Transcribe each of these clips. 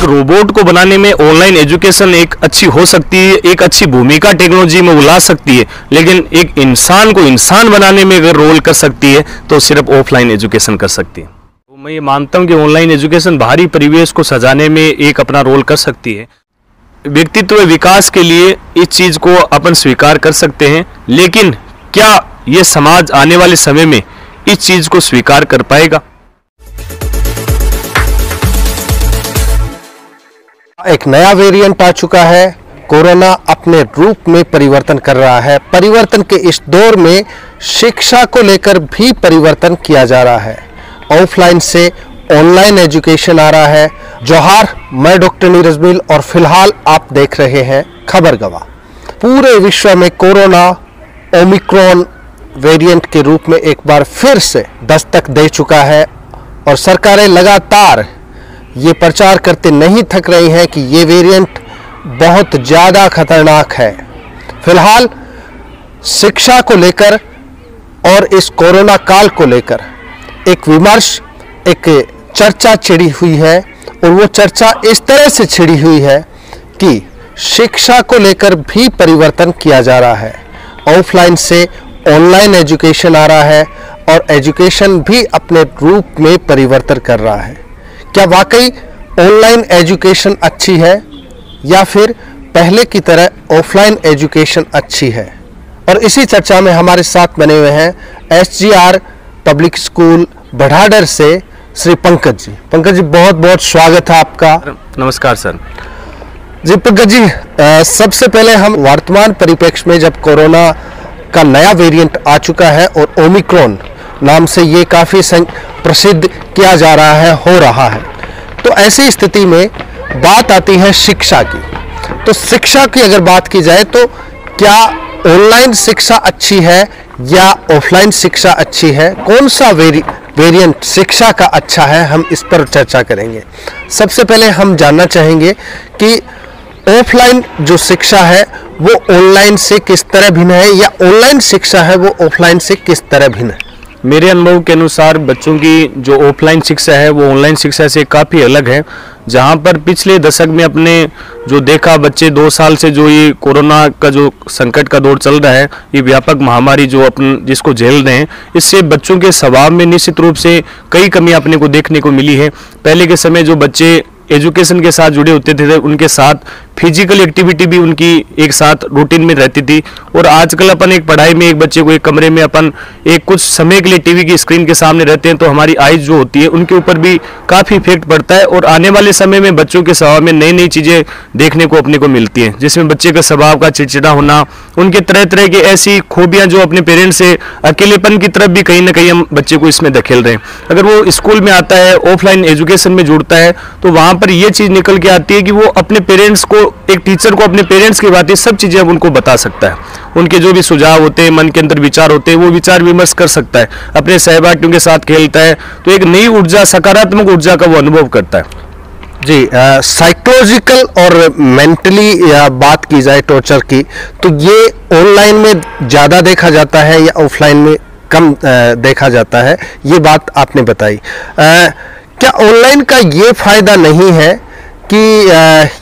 Robot को बनाने में ऑनलाइन एजुकेशन एक अच्छी हो सकती है, एक अच्छी भूमिका टेक्नोलॉजी में वो ला सकती है, लेकिन एक इंसान को इंसान बनाने में अगर रोल कर सकती है तो सिर्फ ऑफलाइन एजुकेशन कर सकती है। तो मैं ये मानता हूँ कि ऑनलाइन एजुकेशन बाहरी परिवेश को सजाने में एक अपना रोल कर सकती है। व्यक्तित्व विकास के लिए इस चीज़ को अपन स्वीकार कर सकते हैं, लेकिन क्या ये समाज आने वाले समय में इस चीज़ को स्वीकार कर पाएगा? एक नया वेरिएंट आ चुका है। कोरोना अपने रूप में परिवर्तन कर रहा है। परिवर्तन के इस दौर में शिक्षा को लेकर भी परिवर्तन किया जा रहा है। ऑफलाइन से ऑनलाइन एजुकेशन आ रहा है। जोहार, मैं डॉक्टर नीरज मिल और फिलहाल आप देख रहे हैं खबर गवाह। पूरे विश्व में कोरोना ओमिक्रॉन वेरिएंट के रूप में एक बार फिर से दस्तक दे चुका है और सरकारें लगातार ये प्रचार करते नहीं थक रही हैं कि ये वेरिएंट बहुत ज़्यादा खतरनाक है। फिलहाल शिक्षा को लेकर और इस कोरोना काल को लेकर एक विमर्श, एक चर्चा छिड़ी हुई है और वो चर्चा इस तरह से छिड़ी हुई है कि शिक्षा को लेकर भी परिवर्तन किया जा रहा है। ऑफलाइन से ऑनलाइन एजुकेशन आ रहा है और एजुकेशन भी अपने रूप में परिवर्तन कर रहा है। क्या वाकई ऑनलाइन एजुकेशन अच्छी है या फिर पहले की तरह ऑफलाइन एजुकेशन अच्छी है? और इसी चर्चा में हमारे साथ बने हुए हैं SGR पब्लिक स्कूल बढ़ाडर से श्री पंकज जी। पंकज जी, बहुत बहुत स्वागत है आपका। नमस्कार सर जी। पंकज जी, सबसे पहले हम वर्तमान परिप्रेक्ष्य में जब कोरोना का नया वेरिएंट आ चुका है और ओमिक्रॉन नाम से ये काफ़ी प्रसिद्ध किया जा रहा है, हो रहा है, तो ऐसी स्थिति में बात आती है शिक्षा की। तो शिक्षा की अगर बात की जाए तो क्या ऑनलाइन शिक्षा अच्छी है या ऑफलाइन शिक्षा अच्छी है? कौन सा वेरिएंट शिक्षा का अच्छा है, हम इस पर चर्चा करेंगे। सबसे पहले हम जानना चाहेंगे कि ऑफलाइन जो शिक्षा है वो ऑनलाइन से किस तरह भिन्न है या ऑनलाइन शिक्षा है वो ऑफलाइन से किस तरह भिन्न है? मेरे अनुभव के अनुसार बच्चों की जो ऑफलाइन शिक्षा है वो ऑनलाइन शिक्षा से काफ़ी अलग है। जहाँ पर पिछले दशक में अपने जो देखा, बच्चे 2 साल से जो ये कोरोना का जो संकट का दौर चल रहा है, ये व्यापक महामारी जो अपन जिसको झेल रहे हैं, इससे बच्चों के स्वभाव में निश्चित रूप से कई कमियां अपने को देखने को मिली है। पहले के समय जो बच्चे एजुकेशन के साथ जुड़े होते थे उनके साथ फिजिकल एक्टिविटी भी उनकी एक साथ रूटीन में रहती थी, और आजकल अपन एक पढ़ाई में एक बच्चे को एक कमरे में अपन एक कुछ समय के लिए टीवी की स्क्रीन के सामने रहते हैं तो हमारी आइज जो होती है उनके ऊपर भी काफ़ी इफेक्ट पड़ता है। और आने वाले समय में बच्चों के स्वभाव में नई नई चीज़ें देखने को अपने को मिलती हैं, जिसमें बच्चे का स्वभाव का चिड़चिड़ा होना, उनके तरह तरह की ऐसी खूबियाँ जो अपने पेरेंट्स से अकेलेपन की तरफ भी कहीं ना कहीं हम बच्चे को इसमें धकेल रहे हैं। अगर वो स्कूल में आता है, ऑफलाइन एजुकेशन में जुड़ता है, तो वहाँ पर ये चीज़ निकल के आती है कि वो अपने पेरेंट्स को, एक टीचर को अपने पेरेंट्स की बातें, सब चीज़ें अब उनको बता सकता है। उनके जो भी सुझाव होते हैं, मन के अंदर विचार होते हैं, वो विचार विमर्श कर सकता है, अपने सहपाठियों के साथ खेलता है, तो एक नई ऊर्जा, सकारात्मक ऊर्जा का वो अनुभव करता है। जी, साइकोलॉजिकल और मेंटली बात की जाए टॉर्चर की, तो ये ऑनलाइन में ज़्यादा देखा जाता है या ऑफलाइन में कम देखा जाता है? ये बात आपने बताई। क्या ऑनलाइन का ये फायदा नहीं है कि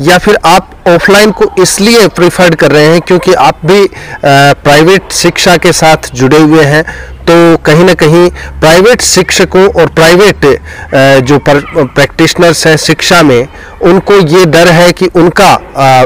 या फिर आप ऑफलाइन को इसलिए प्रेफर्ड कर रहे हैं क्योंकि आप भी प्राइवेट शिक्षा के साथ जुड़े हुए हैं, तो कहीं ना कहीं प्राइवेट शिक्षकों और प्राइवेट जो प्रैक्टिशनर्स हैं शिक्षा में, उनको ये डर है कि उनका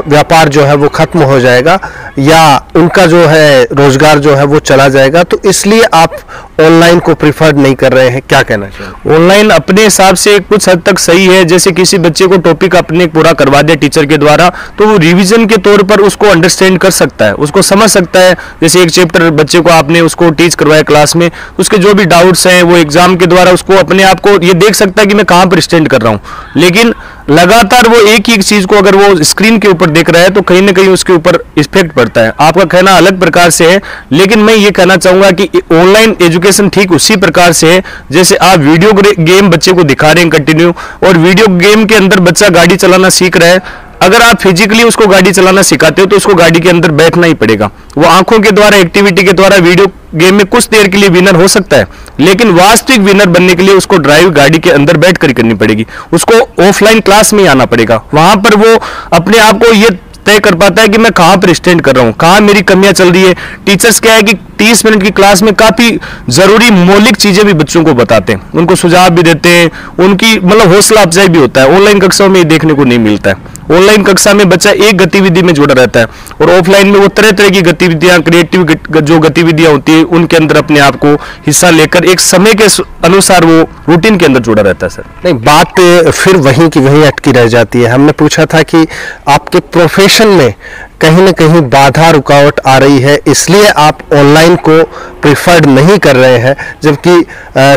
व्यापार जो है वो खत्म हो जाएगा या उनका जो है रोजगार जो है वो चला जाएगा, तो इसलिए आप ऑनलाइन को प्रिफर्ड नहीं कर रहे हैं? क्या कहना चाहिए? ऑनलाइन अपने हिसाब से कुछ हद तक सही है। जैसे किसी बच्चे को टॉपिक अपने पूरा करवा दिया टीचर के द्वारा, तो वो रिवीजन के तौर पर उसको अंडरस्टैंड कर सकता है, उसको समझ सकता है। जैसे एक चैप्टर बच्चे को आपने उसको टीच करवाया क्लास में, उसके जो भी डाउट्स हैं वो एग्जाम के द्वारा उसको अपने आप को ये देख सकता है कि मैं कहाँ पर स्टैंड कर रहा हूँ। लेकिन लगातार वो एक ही चीज को अगर वो स्क्रीन के ऊपर देख रहा है तो कहीं ना कहीं उसके ऊपर इफेक्ट पड़ता है। आपका कहना अलग प्रकार से है, लेकिन मैं ये कहना चाहूंगा कि ऑनलाइन एजुकेशन ठीक उसी प्रकार से है जैसे आप वीडियो गेम बच्चे को दिखा रहे हैं कंटिन्यू, और वीडियो गेम के अंदर बच्चा गाड़ी चलाना सीख रहा है। अगर आप फिजिकली उसको गाड़ी चलाना सिखाते हो तो उसको गाड़ी के अंदर बैठना ही पड़ेगा। वो आंखों के द्वारा, एक्टिविटी के द्वारा, वीडियो गेम में कुछ देर के लिए विनर हो सकता है, लेकिन वास्तविक विनर बनने के लिए उसको ड्राइव गाड़ी के अंदर बैठकर करनी पड़ेगी, उसको ऑफलाइन क्लास में ही आना पड़ेगा। वहां पर वो अपने आप को ये तय कर पाता है कि मैं कहां पर स्टैंड कर रहा हूं, कहां मेरी कमियां चल रही है। टीचर्स क्या है कि 30 मिनट की क्लास में काफी जरूरी मौलिक चीजें भी बच्चों को बताते हैं, उनको सुझाव भी देते हैं, उनकी मतलब हौसला अफजाई भी होता है। ऑनलाइन कक्षाओं में ये देखने को नहीं मिलता है। ऑनलाइन कक्षा में बच्चा एक गतिविधि में जुड़ा रहता है और ऑफलाइन में वो तरह तरह की गतिविधियां, क्रिएटिव जो गतिविधियां होती है उनके अंदर अपने आप को हिस्सा लेकर एक समय के अनुसार वो रूटीन के अंदर जुड़ा रहता है। सर नहीं, बात फिर वहीं की वहीं अटकी रह जाती है। हमने पूछा था कि आपके प्रोफेशन में कहीं ना कहीं बाधा रुकावट आ रही है, इसलिए आप ऑनलाइन को प्रिफर्ड नहीं कर रहे हैं, जबकि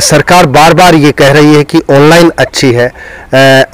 सरकार बार बार ये कह रही है कि ऑनलाइन अच्छी है।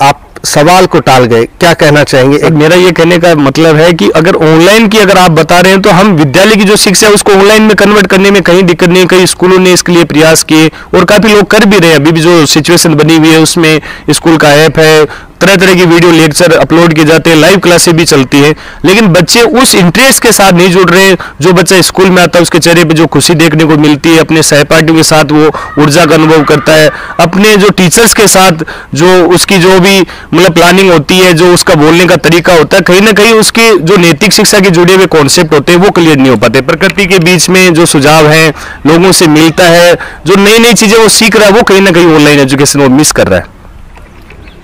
आप सवाल को टाल गए, क्या कहना चाहेंगे? मेरा ये कहने का मतलब है कि अगर ऑनलाइन की अगर आप बता रहे हैं तो हम विद्यालय की जो शिक्षा है उसको ऑनलाइन में कन्वर्ट करने में कहीं दिक्कत नहीं। कई स्कूलों ने इसके लिए प्रयास किए और काफी लोग कर भी रहे हैं। अभी भी जो सिचुएशन बनी हुई है उसमें स्कूल का ऐप है, तरह तरह की वीडियो लेक्चर अपलोड किए जाते हैं, लाइव क्लासें भी चलती है, लेकिन बच्चे उस इंटरेस्ट के साथ नहीं जुड़ रहे। जो बच्चा स्कूल में आता है उसके चेहरे पे जो खुशी देखने को मिलती है, अपने सहपाठियों के साथ वो ऊर्जा का अनुभव करता है, अपने जो टीचर्स के साथ जो उसकी जो भी मतलब प्लानिंग होती है, जो उसका बोलने का तरीका होता है, कहीं ना कहीं उसके जो नैतिक शिक्षा के जुड़े हुए कॉन्सेप्ट होते हैं वो क्लियर नहीं हो पाते। प्रकृति के बीच में जो सुझाव है, लोगों से मिलता है, जो नई नई चीजें वो सीख रहा है, वो कहीं ना कहीं ऑनलाइन एजुकेशन वो मिस कर रहा है।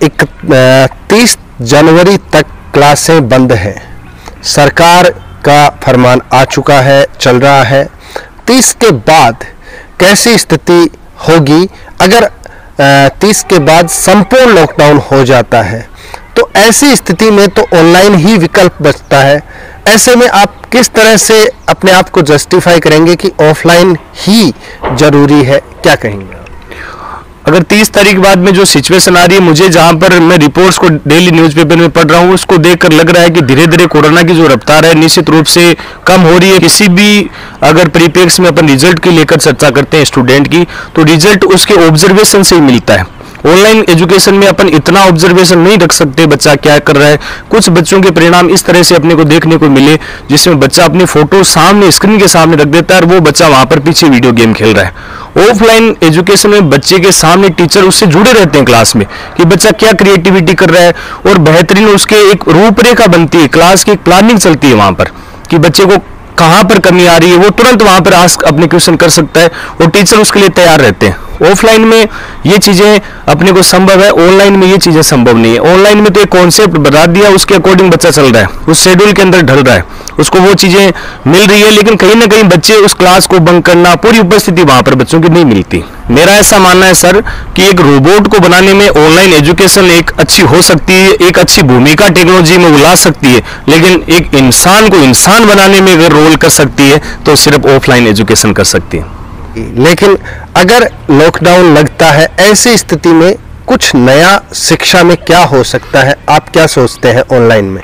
31 जनवरी तक क्लासें बंद हैं, सरकार का फरमान आ चुका है, चल रहा है। 30 के बाद कैसी स्थिति होगी? अगर 30 के बाद संपूर्ण लॉकडाउन हो जाता है तो ऐसी स्थिति में तो ऑनलाइन ही विकल्प बचता है। ऐसे में आप किस तरह से अपने आप को जस्टिफाई करेंगे कि ऑफलाइन ही जरूरी है? क्या कहेंगे? अगर 30 तारीख बाद में जो सिचुएशन आ रही है, मुझे जहां पर मैं रिपोर्ट्स को डेली न्यूज़पेपर में पढ़ रहा हूं, उसको देखकर लग रहा है कि धीरे धीरे कोरोना की जो रफ्तार है निश्चित रूप से कम हो रही है। किसी भी अगर परिप्रेक्ष्य में अपन रिजल्ट की लेकर चर्चा करते हैं स्टूडेंट की, तो रिजल्ट उसके ऑब्जर्वेशन से ही मिलता है। ऑनलाइन एजुकेशन में अपन इतना ऑब्जर्वेशन नहीं रख सकते बच्चा क्या कर रहा है। कुछ बच्चों के परिणाम इस तरह से अपने को देखने को मिले जिसमें बच्चा अपनी फोटो सामने स्क्रीन के सामने रख देता है और वो बच्चा वहां पर पीछे वीडियो गेम खेल रहा है। ऑफलाइन एजुकेशन में बच्चे के सामने टीचर उससे जुड़े रहते हैं क्लास में कि बच्चा क्या क्रिएटिविटी कर रहा है और बेहतरीन उसके एक रूपरेखा बनती है, क्लास की एक प्लानिंग चलती है वहां पर कि बच्चे को कहां पर कमी आ रही है, वो तुरंत वहां पर आस्क अपने क्वेश्चन कर सकता है और टीचर उसके लिए तैयार रहते हैं। ऑफलाइन में ये चीजें अपने को संभव है, ऑनलाइन में ये चीजें संभव नहीं है। ऑनलाइन में तो एक कॉन्सेप्ट बता दिया, उसके अकॉर्डिंग बच्चा चल रहा है, उस शेड्यूल के अंदर ढल रहा है, उसको वो चीजें मिल रही है, लेकिन कहीं ना कहीं बच्चे उस क्लास को बंक करना, पूरी उपस्थिति वहां पर बच्चों की नहीं मिलती। मेरा ऐसा मानना है सर कि एक रोबोट को बनाने में ऑनलाइन एजुकेशन एक अच्छी हो सकती है, एक अच्छी भूमिका टेक्नोलॉजी में वो ला सकती है, लेकिन एक इंसान को इंसान बनाने में अगर रोल कर सकती है तो सिर्फ ऑफलाइन एजुकेशन कर सकती है। लेकिन अगर लॉकडाउन लगता है, ऐसी स्थिति में कुछ नया शिक्षा में क्या हो सकता है? आप क्या सोचते हैं ऑनलाइन में?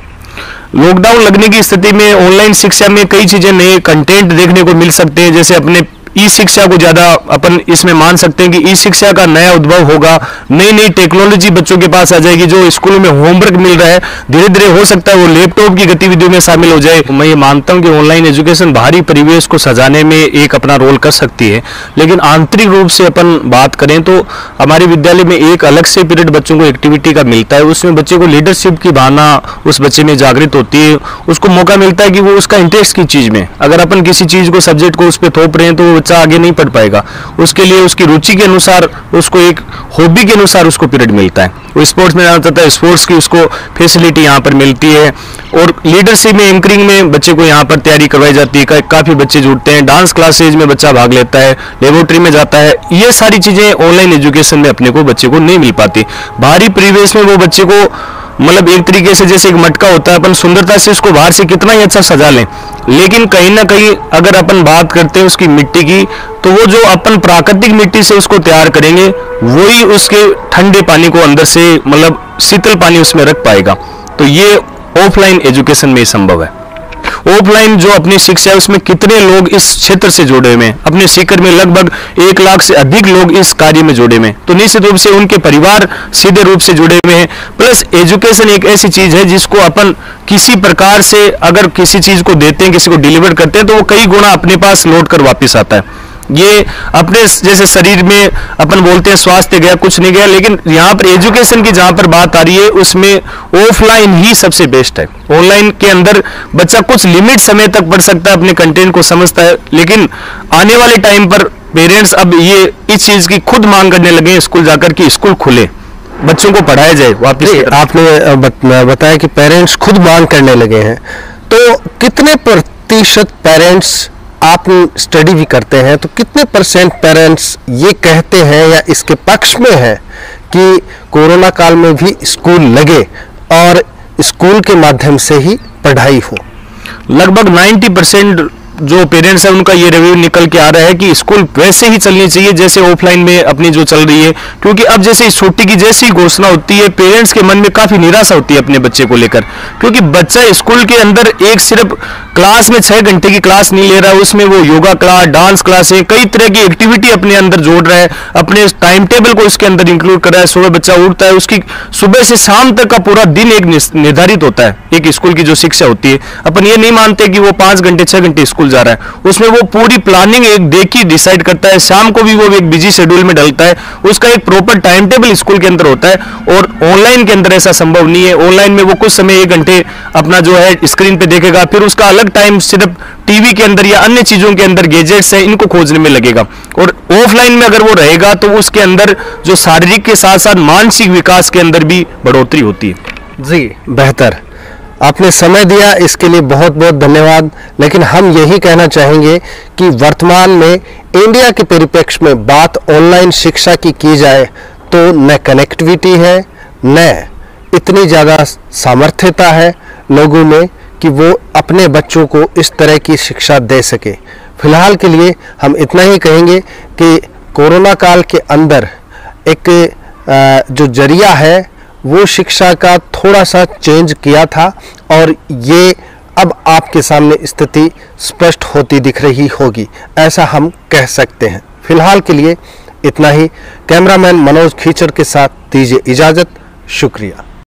लॉकडाउन लगने की स्थिति में ऑनलाइन शिक्षा में कई चीजें, नए कंटेंट देखने को मिल सकते हैं। जैसे अपने ई शिक्षा को ज्यादा अपन इसमें मान सकते हैं कि ई शिक्षा का नया उद्भव होगा, नई नई टेक्नोलॉजी बच्चों के पास आ जाएगी। जो स्कूलों में होमवर्क मिल रहा है धीरे धीरे हो सकता है वो लैपटॉप की गतिविधियों में शामिल हो जाए। मैं ये मानता हूं कि ऑनलाइन एजुकेशन बाहरी परिवेश को सजाने में एक अपना रोल कर सकती है, लेकिन आंतरिक रूप से अपन बात करें तो हमारे विद्यालय में एक अलग से पीरियड बच्चों को एक्टिविटी का मिलता है। उसमें बच्चे को लीडरशिप की भावना उस बच्चे में जागृत होती है, उसको मौका मिलता है कि वो उसका इंटरेस्ट की चीज में, अगर अपन किसी चीज को सब्जेक्ट को उस पर थोप रहे हैं तो बच्चा आगे नहीं पढ़ पाएगा। उसके लिए उसकी रुचि के अनुसार, उसको एक हॉबी के अनुसार उसको पीरियड मिलता है। वो स्पोर्ट्स में जाना चाहता है, स्पोर्ट्स की उसको फैसिलिटी यहाँ पर मिलती है। और लीडरशिप में, एंकरिंग में बच्चे को यहाँ पर तैयारी करवाई जाती है। काफी बच्चे जुड़ते हैं, डांस क्लासेज में बच्चा भाग लेता है, लेबोरेटरी में जाता है। ये सारी चीजें ऑनलाइन एजुकेशन में अपने को बच्चे को नहीं मिल पाती। बाहरी परिवेश में वो बच्चे को मतलब एक तरीके से जैसे एक मटका होता है, अपन सुंदरता से उसको बाहर से कितना ही अच्छा सजा लें, लेकिन कहीं ना कहीं अगर अपन बात करते हैं उसकी मिट्टी की, तो वो जो अपन प्राकृतिक मिट्टी से उसको तैयार करेंगे वही उसके ठंडे पानी को अंदर से मतलब शीतल पानी उसमें रख पाएगा। तो ये ऑफलाइन एजुकेशन में संभव है। ऑफलाइन जो अपनी शिक्षा है उसमें कितने लोग इस क्षेत्र से जुड़े हुए हैं, अपने सीकर में लगभग 1 लाख से अधिक लोग इस कार्य में जुड़े हुए हैं, तो निश्चित रूप से उनके परिवार सीधे रूप से जुड़े हुए हैं। प्लस एजुकेशन एक ऐसी चीज है जिसको अपन किसी प्रकार से अगर किसी चीज को देते हैं, किसी को डिलीवर करते हैं, तो वो कई गुना अपने पास लौट कर वापिस आता है। ये अपने जैसे शरीर में अपन बोलते हैं स्वास्थ्य गया कुछ नहीं गया, लेकिन यहाँ पर एजुकेशन की जहाँ पर बात आ रही है उसमें ऑफलाइन ही सबसे बेस्ट है। ऑनलाइन के अंदर बच्चा कुछ लिमिट समय तक पढ़ सकता है, अपने कंटेंट को समझता है, लेकिन आने वाले टाइम पर पेरेंट्स अब ये इस चीज की खुद मांग करने लगे स्कूल जाकर कि स्कूल खुले, बच्चों को पढ़ाया जाए वापस। आपने बताया कि पेरेंट्स खुद मांग करने लगे हैं, तो कितने प्रतिशत पेरेंट्स, आप स्टडी भी करते हैं, तो कितने परसेंट पेरेंट्स ये कहते हैं या इसके पक्ष में है कि कोरोना काल में भी स्कूल लगे और स्कूल के माध्यम से ही पढ़ाई हो? लगभग 90% जो पेरेंट्स है उनका ये रिव्यू निकल के आ रहा है कि स्कूल वैसे ही चलनी चाहिए जैसे ऑफलाइन में अपनी जो चल रही है, क्योंकि अब जैसे इस छुट्टी की जैसी घोषणा होती है पेरेंट्स के मन में काफी निराशा होती है अपने बच्चे को लेकर, क्योंकि बच्चा स्कूल के अंदर एक सिर्फ क्लास में 6 घंटे की क्लास नहीं ले रहा है, उसमें वो योगा क्लास, डांस क्लास है, कई तरह की एक्टिविटी अपने अंदर जोड़ रहा है, अपने टाइम टेबल को इसके अंदर इंक्लूड कर रहा है। सुबह बच्चा उठता है, उसकी सुबह से शाम तक का पूरा दिन एक निर्धारित होता है, एक स्कूल की जो शिक्षा होती है। अपन ये नहीं मानते कि वो 5 घंटे 6 घंटे स्कूल जा रहा है, उसमें वो पूरी प्लानिंग एक देखी डिसाइड करता है, शाम को भी वो एक बिजी शेड्यूल में डलता है, उसका एक प्रॉपर टाइम टेबल स्कूल के अंदर होता है। और ऑनलाइन के अंदर ऐसा संभव नहीं है। ऑनलाइन में वो कुछ समय 1 घंटे अपना जो है स्क्रीन पे देखेगा, फिर उसका अलग टाइम सिर्फ टीवी के अंदर या अन्य चीजों के अंदर गैजेट्स हैं इनको खोजने में लगेगा। और ऑफलाइन में अगर वो रहेगा तो उसके अंदर जो शारीरिक के साथ साथ मानसिक विकास के अंदर भी बढ़ोतरी होती है। जी बेहतर, आपने समय दिया, इसके लिए बहुत बहुत धन्यवाद। लेकिन हम यही कहना चाहेंगे कि वर्तमान में इंडिया के परिप्रेक्ष्य में बात ऑनलाइन शिक्षा की जाए तो न कनेक्टिविटी है, न इतनी ज़्यादा सामर्थ्यता है लोगों में कि वो अपने बच्चों को इस तरह की शिक्षा दे सके। फिलहाल के लिए हम इतना ही कहेंगे कि कोरोना काल के अंदर एक जो जरिया है वो शिक्षा का थोड़ा सा चेंज किया था और ये अब आपके सामने स्थिति स्पष्ट होती दिख रही होगी, ऐसा हम कह सकते हैं। फिलहाल के लिए इतना ही। कैमरामैन मनोज खीचर के साथ दीजिए इजाज़त। शुक्रिया।